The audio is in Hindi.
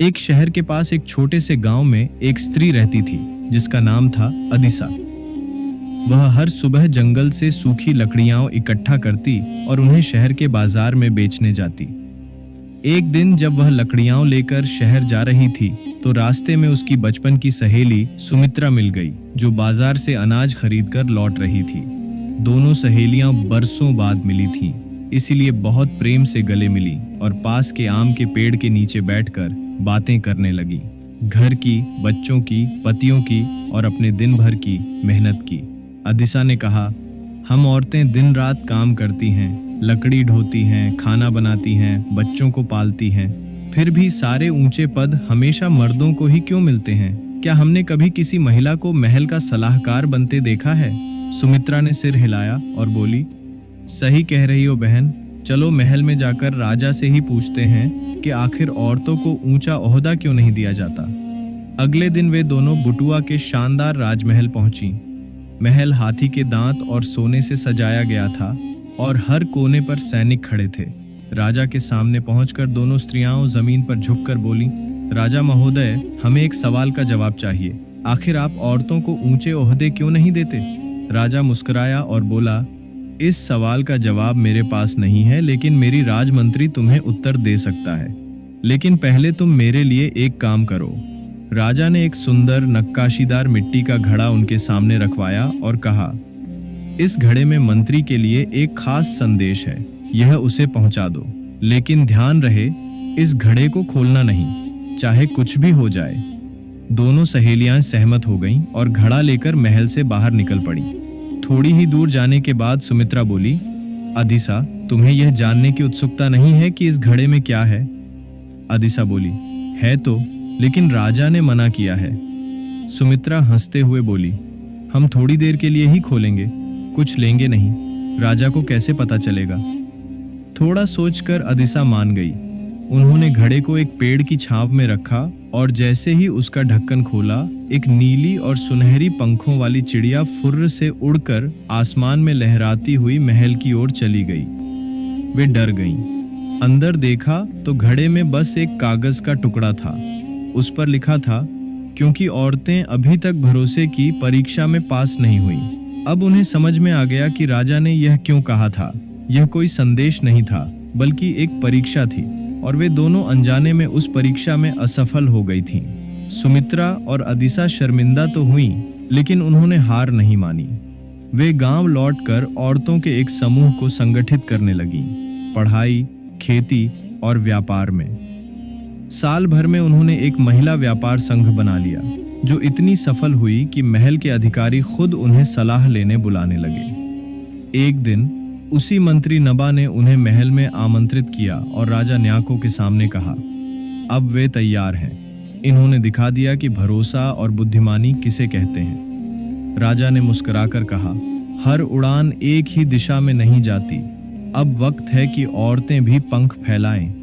एक शहर के पास एक छोटे से गांव में एक स्त्री रहती थी जिसका नाम था अदिसा। वह हर सुबह जंगल से सूखी लकड़ियां इकट्ठा करती और उन्हें शहर के बाजार में बेचने जाती। एक दिन जब वह लकड़ियां लेकर शहर जा रही थी तो रास्ते में उसकी बचपन की सहेली सुमित्रा मिल गई, जो बाजार से अनाज खरीदकर लौट रही थी। दोनों सहेलियां बरसों बाद मिली थीं, इसीलिए बहुत प्रेम से गले मिली और पास के आम के पेड़ के नीचे बैठकर बातें करने लगी। घर की, बच्चों की, पतियों की और अपने दिन भर की मेहनत की। अदिसा ने कहा, हम औरतें दिन रात काम करती हैं, लकड़ी ढोती हैं, खाना बनाती हैं, बच्चों को पालती हैं, फिर भी सारे ऊंचे पद हमेशा मर्दों को ही क्यों मिलते हैं? क्या हमने कभी किसी महिला को महल का सलाहकार बनते देखा है? सुमित्रा ने सिर हिलाया और बोली, सही कह रही हो बहन, चलो महल में जाकर राजा से ही पूछते हैं कि आखिर औरतों को ऊंचा ओहदा क्यों नहीं दिया जाता। अगले दिन वे दोनों बुटुआ के शानदार राजमहल पहुंची। महल हाथी के दांत और सोने से सजाया गया था और हर कोने पर सैनिक खड़े थे। राजा के सामने पहुंचकर दोनों स्त्रियां जमीन पर झुककर बोली, राजा महोदय, हमें एक सवाल का जवाब चाहिए। आखिर आप औरतों को ऊंचे ओहदे क्यों नहीं देते? राजा मुस्कुराया और बोला, इस सवाल का जवाब मेरे पास नहीं है, लेकिन मेरी राजमंत्री तुम्हें उत्तर दे सकता है। लेकिन पहले तुम मेरे लिए एक काम करो। राजा ने एक सुंदर नक्काशीदार मिट्टी का घड़ा उनके सामने रखवाया और कहा, इस घड़े में मंत्री के लिए एक खास संदेश है, यह उसे पहुंचा दो। लेकिन ध्यान रहे, इस घड़े को खोलना नहीं, चाहे कुछ भी हो जाए। दोनों सहेलियां सहमत हो गईं और घड़ा लेकर महल से बाहर निकल पड़ी। थोड़ी ही दूर जाने के बाद सुमित्रा बोली, अदिसा, तुम्हें यह जानने की उत्सुकता नहीं है कि इस घड़े में क्या है? अदिसा बोली, है तो, लेकिन राजा ने मना किया है। सुमित्रा हंसते हुए बोली, हम थोड़ी देर के लिए ही खोलेंगे, कुछ लेंगे नहीं, राजा को कैसे पता चलेगा? थोड़ा सोचकर अदिसा मान गई। उन्होंने घड़े को एक पेड़ की छांव में रखा और जैसे ही उसका ढक्कन खोला, एक नीली और सुनहरी पंखों वाली चिड़िया फुर्र से उड़कर आसमान में लहराती हुई महल की ओर चली गई। वे डर गईं। अंदर देखा तो घड़े में बस एक कागज का टुकड़ा था। उस पर लिखा था, क्योंकि औरतें अभी तक भरोसे की परीक्षा में पास नहीं हुई। अब उन्हें समझ में आ गया कि राजा ने यह क्यों कहा था। यह कोई संदेश नहीं था, बल्कि एक परीक्षा थी और वे दोनों अनजाने में उस परीक्षा में असफल हो गई थीं। सुमित्रा और अदिसा शर्मिंदा तो हुईं, लेकिन उन्होंने हार नहीं मानी। वे गांव लौटकर औरतों के एक समूह को संगठित करने लगीं, पढ़ाई, खेती और व्यापार में। साल भर में उन्होंने एक महिला व्यापार संघ बना लिया, जो इतनी सफल हुई कि महल के अधिकारी खुद उन्हें सलाह लेने बुलाने लगे। एक दिन उसी मंत्री नबा ने उन्हें महल में आमंत्रित किया और राजा न्याको के सामने कहा, अब वे तैयार हैं। इन्होंने दिखा दिया कि भरोसा और बुद्धिमानी किसे कहते हैं। राजा ने मुस्कुराकर कहा, हर उड़ान एक ही दिशा में नहीं जाती। अब वक्त है कि औरतें भी पंख फैलाएं।